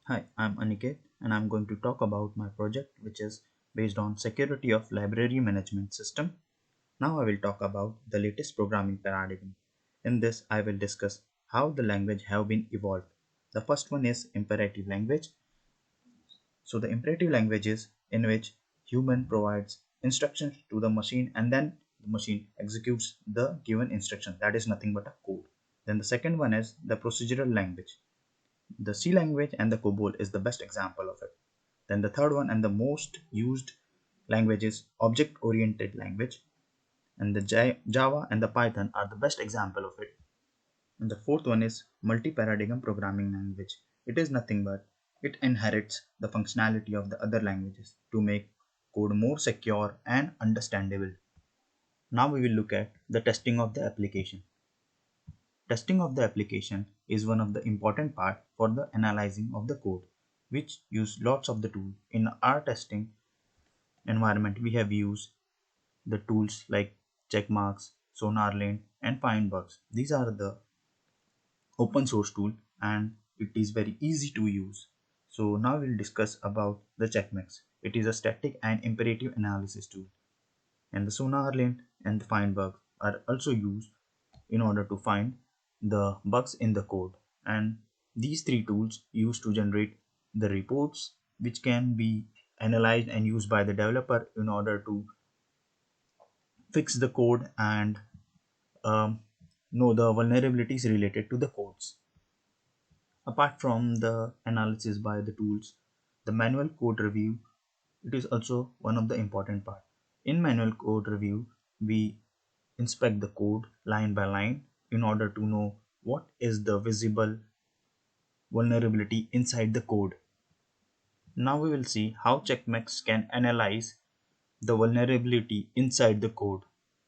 Hi, I'm Aniket and I'm going to talk about my project which is based on security of library management system. Now I will talk about the latest programming paradigm. In this I will discuss how the language have been evolved. The first one is imperative language. So the imperative language is in which human provides instructions to the machine and then the machine executes the given instruction. That is nothing but a code. Then the second one is the procedural language. The C language and the COBOL is the best example of it. Then the third one and the most used language is object-oriented language, and the Java and the Python are the best example of it. And the fourth one is multi-paradigm programming language. It is nothing but it inherits the functionality of the other languages to make code more secure and understandable. Now we will look at the testing of the application. Testing of the application is one of the important part for the analyzing of the code, which use lots of the tool. In our testing environment, we have used the tools like checkmarks, SonarLint, and Findbugs. These are the open source tool and it is very easy to use. So now we'll discuss about the checkmarks. It is a static and imperative analysis tool, and the SonarLint and the Findbug are also used in order to find the bugs in the code. And these three tools used to generate the reports which can be analyzed and used by the developer in order to fix the code and um, know the vulnerabilities related to the codes. Apart from the analysis by the tools, the manual code review, it is also one of the important part. In manual code review, we inspect the code line by line in order to know what is the visible vulnerability inside the code. Now we will see how checkmarks can analyze the vulnerability inside the code.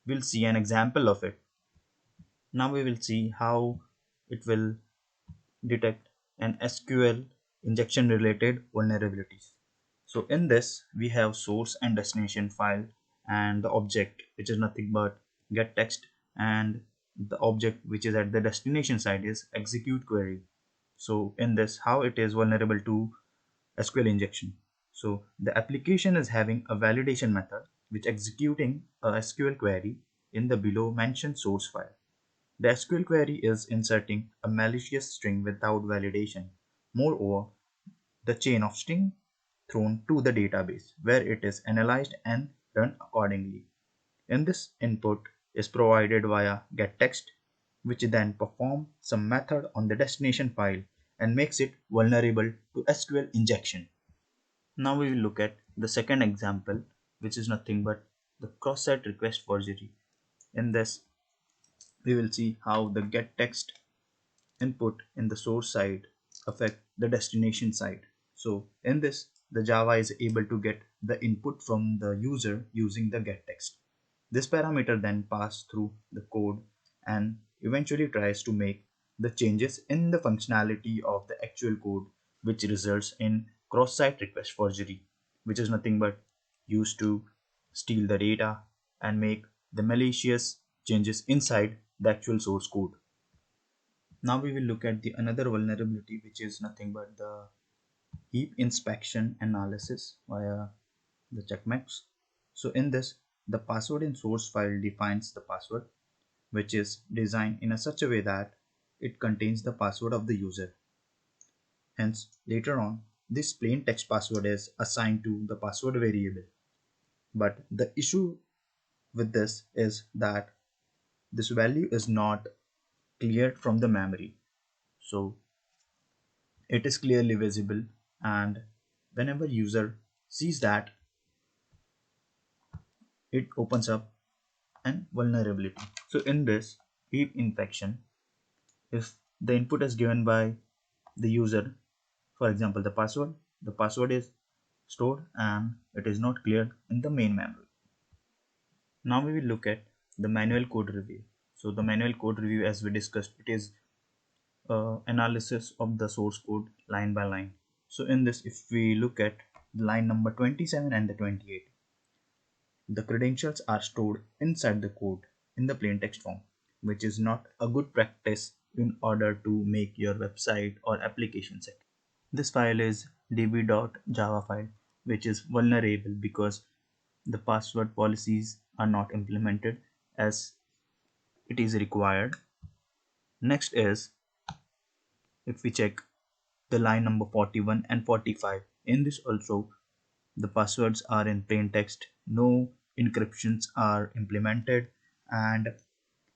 We'll see an example of it. Now we will see how it will detect an SQL injection related vulnerabilities. So in this we have source and destination file and the object which is nothing but get text, and the object which is at the destination side is execute query. So in this how it is vulnerable to SQL injection. So the application is having a validation method which executing a SQL query in the below mentioned source file. The SQL query is inserting a malicious string without validation. Moreover, the chain of string thrown to the database where it is analyzed and run accordingly. In this input is provided via getText, which then perform some method on the destination file and makes it vulnerable to SQL injection. Now we will look at the second example, which is nothing but the cross-site request forgery. In this, we will see how the getText input in the source side affect the destination side. So in this, the Java is able to get the input from the user using the getText. This parameter then passes through the code and eventually tries to make the changes in the functionality of the actual code, which results in cross-site request forgery, which is nothing but used to steal the data and make the malicious changes inside the actual source code. Now we will look at the another vulnerability, which is nothing but the heap inspection analysis via the checkmarks. So in this, the password in source file defines the password, which is designed in a such a way that it contains the password of the user. Hence, later on, this plain text password is assigned to the password variable. But the issue with this is that this value is not cleared from the memory. So it is clearly visible, and whenever user sees that, it opens up an vulnerability. So in this heap infection, if the input is given by the user, for example the password is stored and it is not cleared in the main memory. Now we will look at the manual code review. So the manual code review, as we discussed, it is analysis of the source code line by line. So in this, if we look at line number 27 and the 28, the credentials are stored inside the code in the plain text form, which is not a good practice in order to make your website or application secure. This file is db.java file, which is vulnerable because the password policies are not implemented as it is required. Next is, if we check the line number 41 and 45, in this also the passwords are in plain text, no encryptions are implemented, and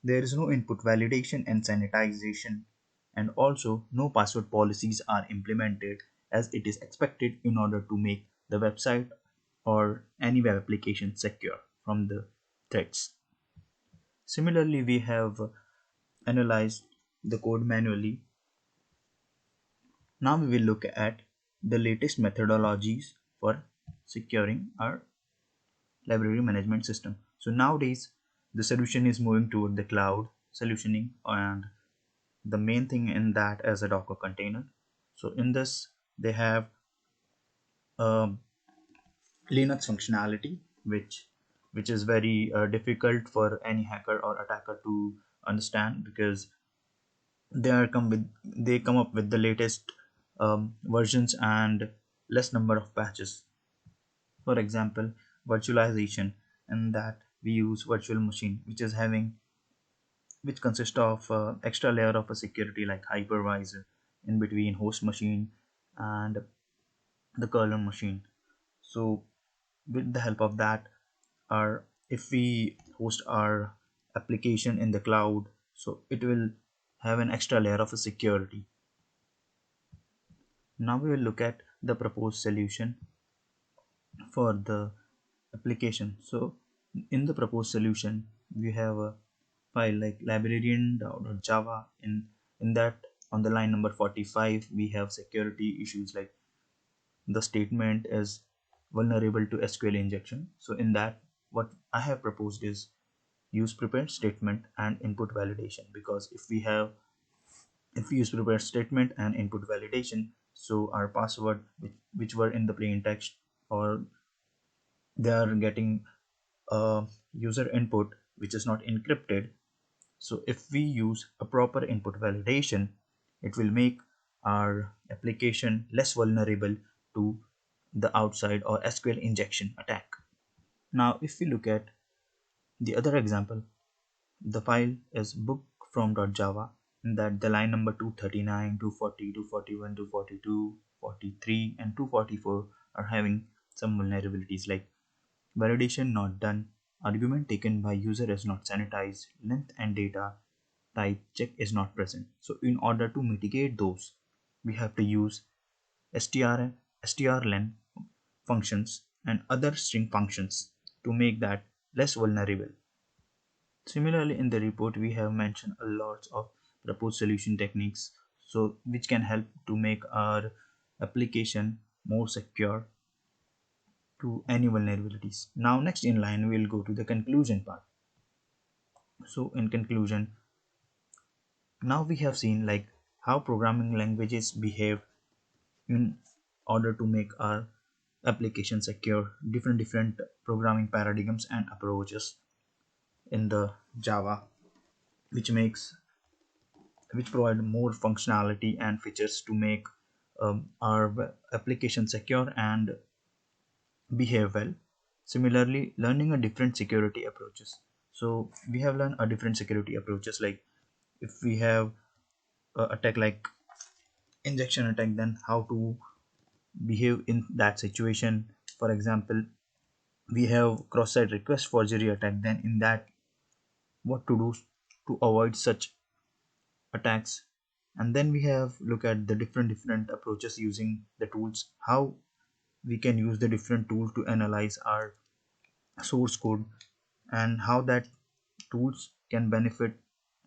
there is no input validation and sanitization, and also no password policies are implemented as it is expected in order to make the website or any web application secure from the threats. Similarly, we have analyzed the code manually. Now we will look at the latest methodologies for securing our library management system. So nowadays the solution is moving toward the cloud solutioning, and the main thing in that is a Docker container. So in this they have a Linux functionality which is very difficult for any hacker or attacker to understand, because they come up with the latest versions and less number of patches. For example, virtualization, and that we use virtual machine, which consists of extra layer of a security like hypervisor in between host machine and the kernel machine. So with the help of that, our if we host our application in the cloud, so it will have an extra layer of a security. Now we will look at the proposed solution for the application. So in the proposed solution, we have a file like librarian.java. In that, on the line number 45, we have security issues like the statement is vulnerable to SQL injection. So in that, what I have proposed is use prepared statement and input validation, because if we use prepared statement and input validation, so our password which were in the plain text, or they are getting a user input which is not encrypted. So if we use a proper input validation, it will make our application less vulnerable to the outside or SQL injection attack. Now if we look at the other example, the file is book from.java, in that the line number 239, 240, 241, 242, 43 and 244 are having some vulnerabilities like validation not done, argument taken by user is not sanitized, length and data type check is not present. So in order to mitigate those, we have to use str strlen functions and other string functions to make that less vulnerable. Similarly, in the report we have mentioned a lot of proposed solution techniques, so which can help to make our application more secure to any vulnerabilities. Now next in line we'll go to the conclusion part. So in conclusion, now we have seen like how programming languages behave in order to make our application secure, different programming paradigms and approaches in the Java, which makes which provide more functionality and features to make our application secure and behave well. Similarly, learning a different security approaches. So we have learned a different security approaches, like if we have a attack like injection attack, then how to behave in that situation. For example, we have cross-site request forgery attack, then in that what to do to avoid such attacks. And then we have look at the different approaches using the tools, how we can use the different tools to analyze our source code, and how that tools can benefit,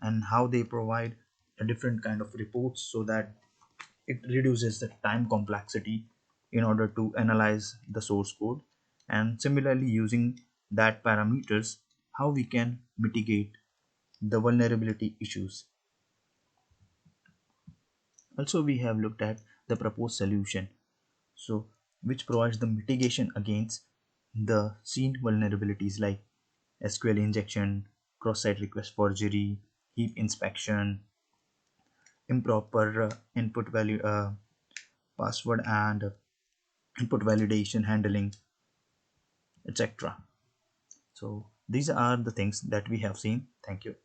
and how they provide a different kind of reports so that it reduces the time complexity in order to analyze the source code. And similarly, using that parameters, how we can mitigate the vulnerability issues. Also we have looked at the proposed solution, so which provides the mitigation against the seen vulnerabilities like SQL injection, cross-site request forgery, heap inspection, improper input value, password and input validation handling, etc. So these are the things that we have seen. Thank you.